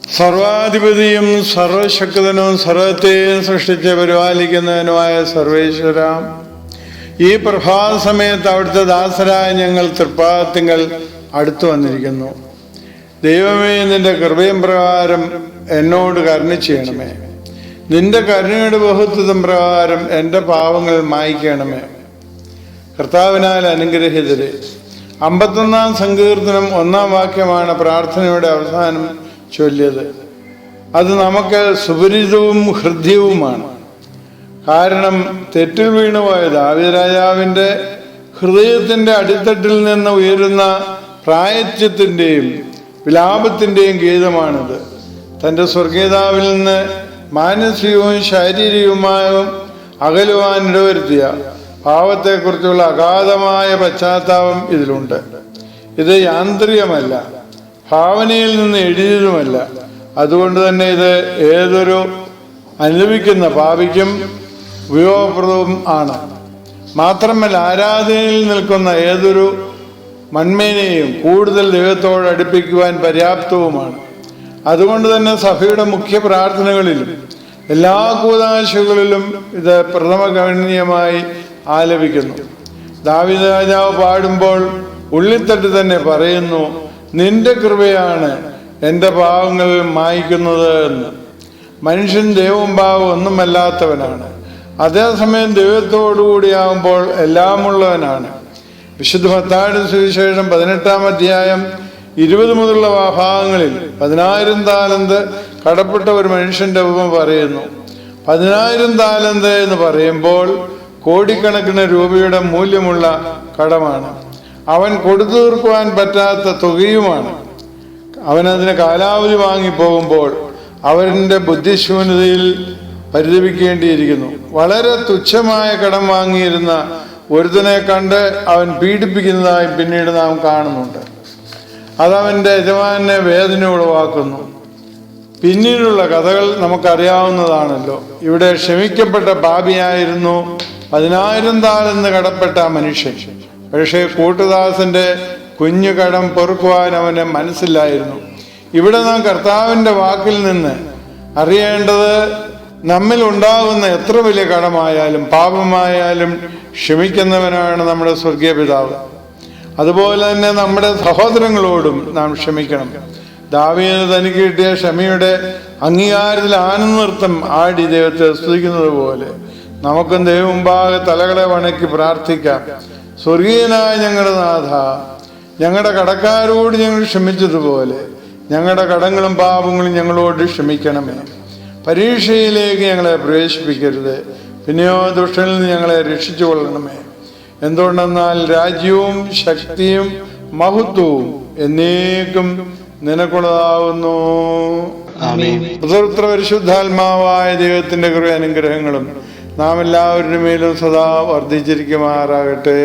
സർവാധിപതിയും സർവശക്തനും സർവത്തെയും സൃഷ്ടിച്ച് പരിപാലിക്കുന്നതിനുമായ സർവേശ്വര, ഈ പ്രഭാത സമയത്ത് അവിടുത്തെ ദാസരായ ഞങ്ങൾ തൃപ്പാദത്തിങ്കൽ അടുത്തു വന്നിരിക്കുന്നു. ദൈവമേ, നിന്റെ കൃപയും പ്രകാരം എന്നോട് കരുണ ചെയ്യണമേ. നിന്റെ കരുണയുടെ ബഹുത്വം പ്രകാരം എൻ്റെ പാവങ്ങൾ മായ്ക്കണമേ. കർത്താവിനാൽ അനുഗ്രഹിതരെ, 51-ാം സങ്കീർത്തനം 1-ാം വാക്യമാണ് പ്രാർത്ഥനയുടെ അവസാനം ചൊല്ലിയത്. അത് നമുക്ക് സുപരിചിതവും ഹൃദ്യവുമാണ്. കാരണം തെറ്റിൽ വീണുപോയ ദാവീദ് രാജാവിൻ്റെ ഹൃദയത്തിൻ്റെ അടിത്തട്ടിൽ നിന്ന് ഉയരുന്ന പ്രായശ്ചിത്തത്തിൻ്റെയും വിലാപത്തിൻ്റെയും ഗീതമാണിത്. തൻ്റെ സ്വർഗീയതാവിൽ നിന്ന് മാനസികവും ശാരീരികവുമായും അകലുവാൻ ഇടവരുത്തിയ പാവത്തെക്കുറിച്ചുള്ള അഗാധമായ പശ്ചാത്താപം ഇതിലുണ്ട്. ഇത് യാന്ത്രികമല്ല, ഭാവനയിൽ നിന്ന് എഴുതിയതുമല്ല. അതുകൊണ്ട് തന്നെ ഇത് ഏതൊരു അനുഭവിക്കുന്ന പാപിക്കും ഉപയോഗപ്രദവും ആണ്. മാത്രമല്ല, ആരാധനയിൽ നിൽക്കുന്ന ഏതൊരു മന്മേനെയും കൂടുതൽ ദൈവത്തോട് അടുപ്പിക്കുവാൻ പര്യാപ്തവുമാണ്. അതുകൊണ്ട് തന്നെ സഭയുടെ മുഖ്യ പ്രാർത്ഥനകളിലും എല്ലാ കൂദാശകളിലും ഇത് പ്രഥമഗണനീയമായി ആലപിക്കുന്നു. ദാവീദ് രാജാവ് പാടുമ്പോൾ ഉള്ളിത്തട്ട് തന്നെ പറയുന്നു, നിന്റെ കൃപയാണ് എൻ്റെ പാവങ്ങൾ മായ്ക്കുന്നത് എന്ന്. മനുഷ്യൻ ദൈവവും പാവം ഒന്നുമല്ലാത്തവനാണ്. അതേസമയം ദൈവത്തോടുകൂടിയാകുമ്പോൾ എല്ലാമുള്ളവനാണ്. വിശുദ്ധ മത്തായിയുടെ സുവിശേഷം 18-ാം അധ്യായം 20 മുതലുള്ള ഭാഗങ്ങളിൽ 10,000 താലന്ത് കടപ്പെട്ട ഒരു മനുഷ്യന്റെ ഉപമ പറയുന്നു. 10,000 താലന്ത് എന്ന് പറയുമ്പോൾ കോടിക്കണക്കിന് രൂപയുടെ മൂല്യമുള്ള കടമാണ്. അവൻ കൊടുത്തു തീർക്കുവാൻ പറ്റാത്ത തുകയുമാണ്. അവനതിന് കാലാവധി വാങ്ങിപ്പോകുമ്പോൾ അവൻ്റെ ബുദ്ധിശൂന്യതയിൽ പരിതപിക്കേണ്ടിയിരിക്കുന്നു. വളരെ തുച്ഛമായ കടം വാങ്ങിയിരുന്ന ഒരുത്തനെ കണ്ട് അവൻ പീഡിപ്പിക്കുന്നതായി പിന്നീട് നാം കാണുന്നുണ്ട്. അതവൻ്റെ യജമാനെ വേദന ഉളവാക്കുന്നു. പിന്നീടുള്ള കഥകൾ നമുക്കറിയാവുന്നതാണല്ലോ. ഇവിടെ ക്ഷമിക്കപ്പെട്ട പാപിയായിരുന്നു 10,000 താലന്ത് കടപ്പെട്ട മനുഷ്യൻ. പക്ഷേ കൂട്ടുദാസന്റെ കുഞ്ഞു കടം പൊറുക്കുവാൻ അവന് മനസ്സില്ലായിരുന്നു. ഇവിടെ നാം കർത്താവിൻ്റെ വാക്കിൽ നിന്ന് അറിയേണ്ടത്, നമ്മിൽ ഉണ്ടാകുന്ന എത്ര വലിയ കടമായാലും പാപമായാലും ക്ഷമിക്കുന്നവനാണ് നമ്മുടെ സ്വർഗീയ പിതാവ്. അതുപോലെ തന്നെ നമ്മുടെ സഹോദരങ്ങളോടും നാം ക്ഷമിക്കണം. ദാവീദ് തനിക്ക് കിട്ടിയ ക്ഷമയുടെ അംഗീകാരത്തിൽ ആനന്ദനൃത്തം ആടി ദൈവത്തെ സ്തുതിക്കുന്നത് പോലെ നമുക്കും ദൈവമുമ്പാകെ തലകളെ വണക്കി പ്രാർത്ഥിക്കാം. സ്വർഗീയനായ ഞങ്ങളുടെ നാഥ, ഞങ്ങളുടെ കടക്കാരോട് ഞങ്ങൾ ക്ഷമിച്ചതുപോലെ ഞങ്ങളുടെ കടങ്ങളും പാപങ്ങളും ഞങ്ങളോട് ക്ഷമിക്കണമേ. പരീക്ഷയിലേക്ക് ഞങ്ങളെ പ്രവേശിപ്പിക്കരുത്, പിന്നെയോ ദുഷ്ടനിൽ നിന്ന് ഞങ്ങളെ രക്ഷിച്ചു കൊള്ളണമേ. എന്തുകൊണ്ടെന്നാൽ രാജ്യവും ശക്തിയും മഹത്വവും എന്നേക്കും നിനക്കുള്ളതാവുന്നു. പുത്ര പരിശുദ്ധാത്മാവായ ദൈവത്തിന്റെ കൃപ അനുഗ്രഹങ്ങളും നാം എല്ലാവരുടെ മേലും സദാ വർദ്ധിച്ചിരിക്കുമാറാകട്ടെ.